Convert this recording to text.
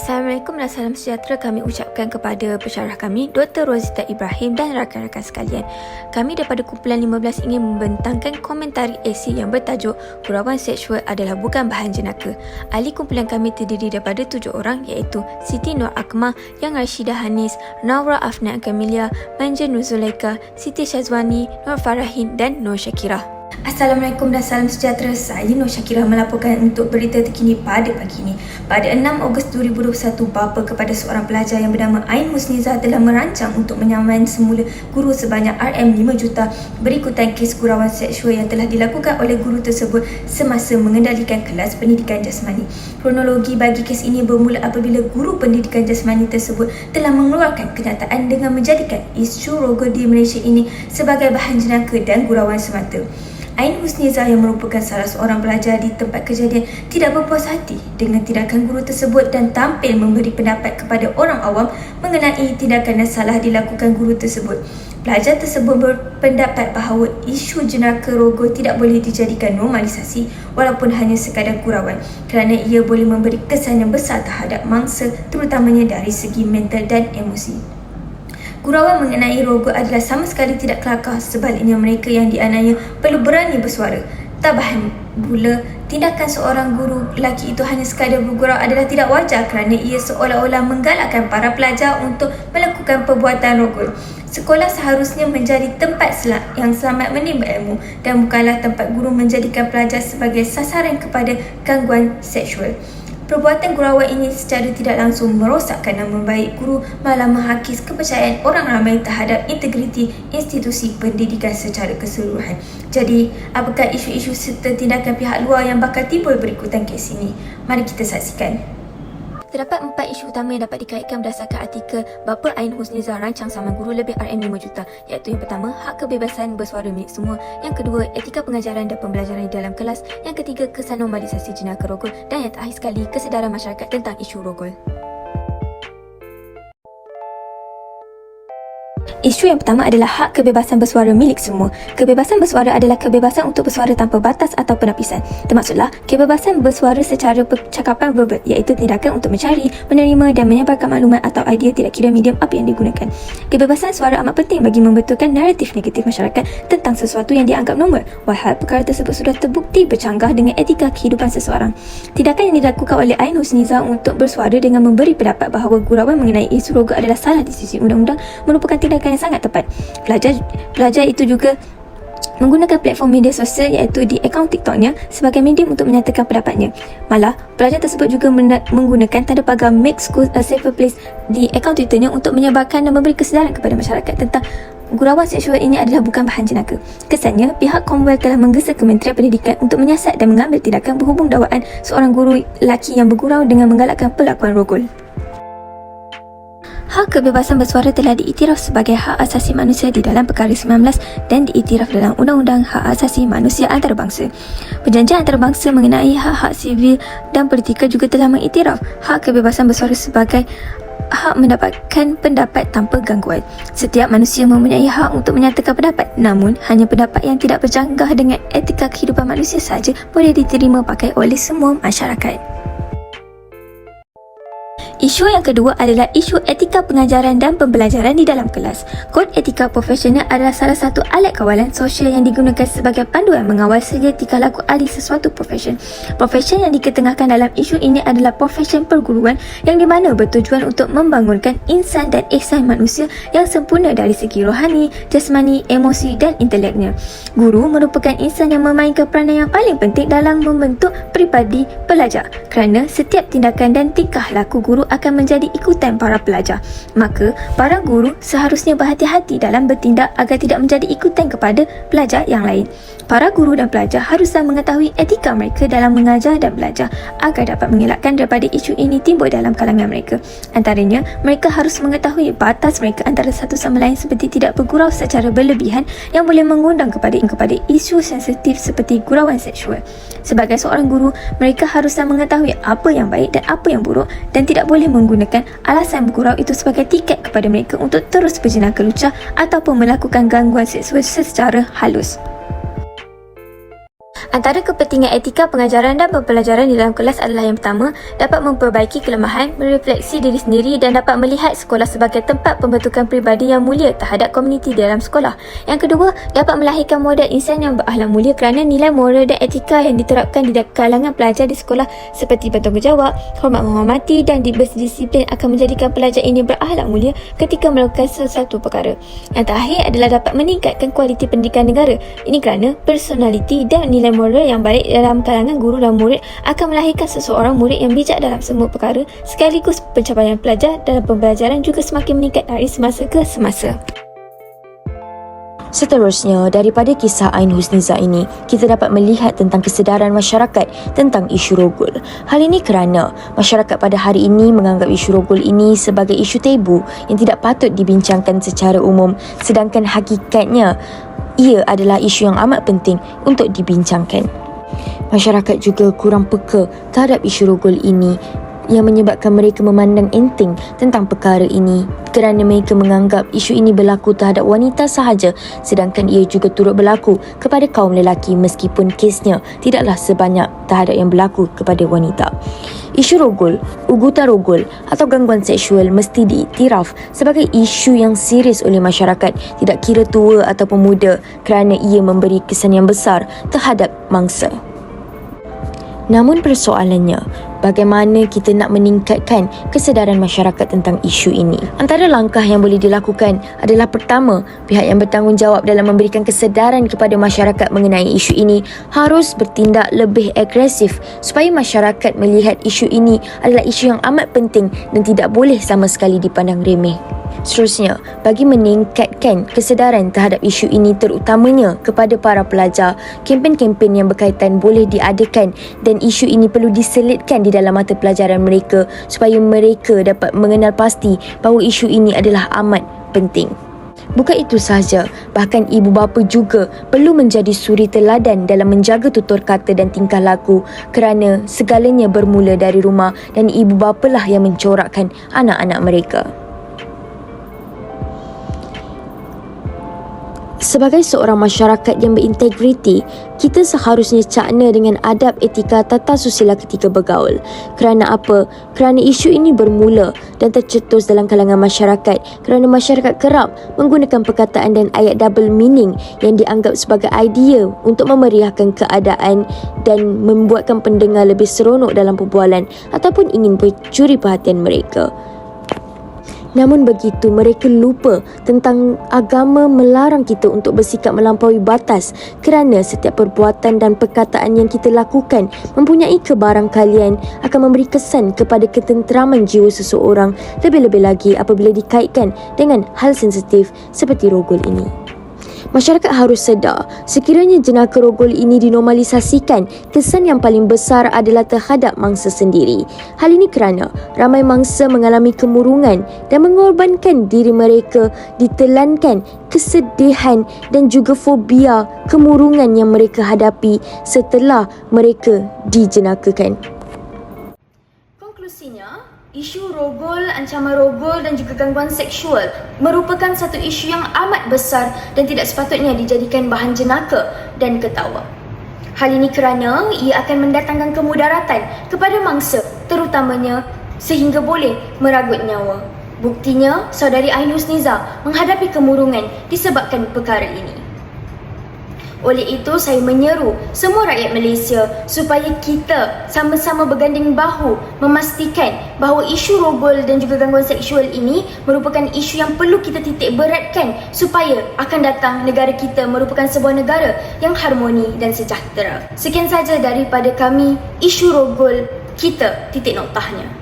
Assalamualaikum dan salam sejahtera kami ucapkan kepada pensyarah kami, Dr. Rozita Ibrahim dan rakan-rakan sekalian. Kami daripada kumpulan 15 ingin membentangkan komentari esei yang bertajuk Gurauan Seksual adalah bukan bahan jenaka. Ahli kumpulan kami terdiri daripada 7 orang iaitu Siti Nur Akmal, Yang Rashidah Hanis, Nawra Afnan Kamilia, Manja Nur Zulaika, Siti Syazwani, Nur Farahin dan Nur Syakirah. Assalamualaikum dan salam sejahtera. Saya Nur Syakirah melaporkan untuk berita terkini pada pagi ini. Pada 6 Ogos 2021, bapa kepada seorang pelajar yang bernama Ain Husnizah telah merancang untuk menyaman semula guru sebanyak RM5 juta berikutan kes gurauan seksual yang telah dilakukan oleh guru tersebut semasa mengendalikan kelas pendidikan jasmani. Kronologi bagi kes ini bermula apabila guru pendidikan jasmani tersebut telah mengeluarkan kenyataan dengan menjadikan isu rogol di Malaysia ini sebagai bahan jenaka dan gurauan semata. Ain Husnizah yang merupakan salah seorang pelajar di tempat kejadian tidak berpuas hati dengan tindakan guru tersebut dan tampil memberi pendapat kepada orang awam mengenai tindakan yang salah dilakukan guru tersebut. Pelajar tersebut berpendapat bahawa isu jenaka rogol tidak boleh dijadikan normalisasi walaupun hanya sekadar gurauan kerana ia boleh memberi kesan yang besar terhadap mangsa terutamanya dari segi mental dan emosi. Gurauan mengenai rogol adalah sama sekali tidak kelakar, sebaliknya mereka yang dianiaya perlu berani bersuara. Tambahan pula, tindakan seorang guru lelaki itu hanya sekadar bergurau adalah tidak wajar kerana ia seolah-olah menggalakkan para pelajar untuk melakukan perbuatan rogol. Sekolah seharusnya menjadi tempat yang selamat menimba ilmu dan bukanlah tempat guru menjadikan pelajar sebagai sasaran kepada gangguan seksual. Perbuatan gurauan ini secara tidak langsung merosakkan nama baik guru, malah menghakis kepercayaan orang ramai terhadap integriti institusi pendidikan secara keseluruhan. Jadi, apakah isu-isu serta tindakan pihak luar yang bakal timbul berikutan kes ini? Mari kita saksikan. Terdapat 4 isu utama yang dapat dikaitkan berdasarkan artikel bapa Ain Husnizah rancang saman guru lebih RM5 juta, iaitu yang pertama, hak kebebasan bersuara milik semua, yang kedua, etika pengajaran dan pembelajaran di dalam kelas, yang ketiga, kesan normalisasi jenaka rogol, dan yang terakhir sekali, kesedaran masyarakat tentang isu rogol. Isu yang pertama adalah hak kebebasan bersuara milik semua. Kebebasan bersuara adalah kebebasan untuk bersuara tanpa batas atau penapisan. Termaksudlah, kebebasan bersuara secara percakapan verbal, iaitu tindakan untuk mencari, menerima dan menyebarkan maklumat atau idea tidak kira medium apa yang digunakan. Kebebasan suara amat penting bagi membetulkan naratif negatif masyarakat tentang sesuatu yang dianggap normal, walhal perkara tersebut sudah terbukti bercanggah dengan etika kehidupan seseorang. Tindakan yang dilakukan oleh Ain Husnizah untuk bersuara dengan memberi pendapat bahawa gurauan mengenai isu rogol adalah salah di sisi undang-undang merupakan tindakan yang sangat tepat. Pelajar itu juga menggunakan platform media sosial iaitu di akaun TikToknya sebagai medium untuk menyatakan pendapatnya. Malah, pelajar tersebut juga menggunakan tanda pagar Make School a Safer Place di akaun Twitternya untuk menyebarkan dan memberi kesedaran kepada masyarakat tentang gurauan seksual ini adalah bukan bahan jenaka. Kesannya, pihak Commonwealth telah menggesa Kementerian Pendidikan untuk menyiasat dan mengambil tindakan berhubung dakwaan seorang guru lelaki yang bergurau dengan menggalakkan perlakuan rogol. Hak kebebasan bersuara telah diiktiraf sebagai hak asasi manusia di dalam Perkara 19 dan diiktiraf dalam Undang-Undang Hak Asasi Manusia Antarabangsa. Perjanjian antarabangsa mengenai hak-hak sivil dan politika juga telah mengiktiraf hak kebebasan bersuara sebagai hak mendapatkan pendapat tanpa gangguan. Setiap manusia mempunyai hak untuk menyatakan pendapat, namun hanya pendapat yang tidak bercanggah dengan etika kehidupan manusia sahaja boleh diterima pakai oleh semua masyarakat. Isu yang kedua adalah isu etika pengajaran dan pembelajaran di dalam kelas. Kod etika profesional adalah salah satu alat kawalan sosial yang digunakan sebagai panduan mengawal segi tingkah laku ahli sesuatu profesyen. Profesyen yang diketengahkan dalam isu ini adalah profesyen perguruan yang di mana bertujuan untuk membangunkan insan dan ihsan manusia yang sempurna dari segi rohani, jasmani, emosi dan inteleknya. Guru merupakan insan yang memainkan peranan yang paling penting dalam membentuk pribadi pelajar kerana setiap tindakan dan tingkah laku guru akan menjadi ikutan para pelajar. Maka, para guru seharusnya berhati-hati dalam bertindak agar tidak menjadi ikutan kepada pelajar yang lain. Para guru dan pelajar haruslah mengetahui etika mereka dalam mengajar dan belajar agar dapat mengelakkan daripada isu ini timbul dalam kalangan mereka. Antaranya, mereka harus mengetahui batas mereka antara satu sama lain seperti tidak bergurau secara berlebihan yang boleh mengundang kepada isu sensitif seperti gurauan seksual. Sebagai seorang guru, mereka haruslah mengetahui apa yang baik dan apa yang buruk dan tidak boleh menggunakan alasan bergurau itu sebagai tiket kepada mereka untuk terus berjenaka lucah ataupun melakukan gangguan seksual secara halus. Antara kepentingan etika pengajaran dan pembelajaran di dalam kelas adalah yang pertama, dapat memperbaiki kelemahan, merefleksi diri sendiri dan dapat melihat sekolah sebagai tempat pembentukan peribadi yang mulia terhadap komuniti dalam sekolah. Yang kedua, dapat melahirkan model insan yang berakhlak mulia kerana nilai moral dan etika yang diterapkan di kalangan pelajar di sekolah seperti bertanggungjawab, hormat menghormati dan berdisiplin akan menjadikan pelajar ini berakhlak mulia ketika melakukan sesuatu perkara. Yang terakhir adalah dapat meningkatkan kualiti pendidikan negara. Ini kerana personaliti dan nilai moral yang baik dalam kalangan guru dan murid akan melahirkan seseorang murid yang bijak dalam semua perkara, sekaligus pencapaian pelajar dalam pembelajaran juga semakin meningkat dari semasa ke semasa. Seterusnya, daripada kisah Ain Husniza ini, kita dapat melihat tentang kesedaran masyarakat tentang isu rogol. Hal ini kerana masyarakat pada hari ini menganggap isu rogol ini sebagai isu tabu yang tidak patut dibincangkan secara umum, sedangkan hakikatnya ia adalah isu yang amat penting untuk dibincangkan. Masyarakat juga kurang peka terhadap isu rogol ini yang menyebabkan mereka memandang enteng tentang perkara ini kerana mereka menganggap isu ini berlaku terhadap wanita sahaja, sedangkan ia juga turut berlaku kepada kaum lelaki meskipun kesnya tidaklah sebanyak terhadap yang berlaku kepada wanita. Isu rogol, ugutan rogol atau gangguan seksual mesti diiktiraf sebagai isu yang serius oleh masyarakat, tidak kira tua ataupun muda, kerana ia memberi kesan yang besar terhadap mangsa. Namun persoalannya, bagaimana kita nak meningkatkan kesedaran masyarakat tentang isu ini? Antara langkah yang boleh dilakukan adalah pertama, pihak yang bertanggungjawab dalam memberikan kesedaran kepada masyarakat mengenai isu ini harus bertindak lebih agresif supaya masyarakat melihat isu ini adalah isu yang amat penting dan tidak boleh sama sekali dipandang remeh. Seterusnya, bagi meningkatkan kesedaran terhadap isu ini terutamanya kepada para pelajar, kempen-kempen yang berkaitan boleh diadakan dan isu ini perlu diselitkan di dalam mata pelajaran mereka supaya mereka dapat mengenal pasti bahawa isu ini adalah amat penting. Bukan itu sahaja, bahkan ibu bapa juga perlu menjadi suri teladan dalam menjaga tutur kata dan tingkah laku kerana segalanya bermula dari rumah dan ibu bapalah yang mencorakkan anak-anak mereka. Sebagai seorang masyarakat yang berintegriti, kita seharusnya cakna dengan adab etika tata susila ketika bergaul. Kerana apa? Kerana isu ini bermula dan tercetus dalam kalangan masyarakat kerana masyarakat kerap menggunakan perkataan dan ayat double meaning yang dianggap sebagai idea untuk memeriahkan keadaan dan membuatkan pendengar lebih seronok dalam perbualan ataupun ingin mencuri perhatian mereka. Namun begitu, mereka lupa tentang agama melarang kita untuk bersikap melampaui batas kerana setiap perbuatan dan perkataan yang kita lakukan mempunyai kebarangkalian akan memberi kesan kepada ketenteraman jiwa seseorang, lebih-lebih lagi apabila dikaitkan dengan hal sensitif seperti rogol ini. Masyarakat harus sedar, sekiranya jenaka rogol ini dinormalisasikan, kesan yang paling besar adalah terhadap mangsa sendiri. Hal ini kerana ramai mangsa mengalami kemurungan dan mengorbankan diri mereka ditelankan kesedihan dan juga fobia kemurungan yang mereka hadapi setelah mereka dijenakakan. Konklusinya, isu rogol, ancaman rogol dan juga gangguan seksual merupakan satu isu yang amat besar dan tidak sepatutnya dijadikan bahan jenaka dan ketawa. Hal ini kerana ia akan mendatangkan kemudaratan kepada mangsa, terutamanya sehingga boleh meragut nyawa. Buktinya, saudari Ain Husniza menghadapi kemurungan disebabkan perkara ini. Oleh itu, saya menyeru semua rakyat Malaysia supaya kita sama-sama berganding bahu memastikan bahawa isu rogol dan juga gangguan seksual ini merupakan isu yang perlu kita titik beratkan supaya akan datang negara kita merupakan sebuah negara yang harmoni dan sejahtera. Sekian saja daripada kami, isu rogol kita titik noktahnya.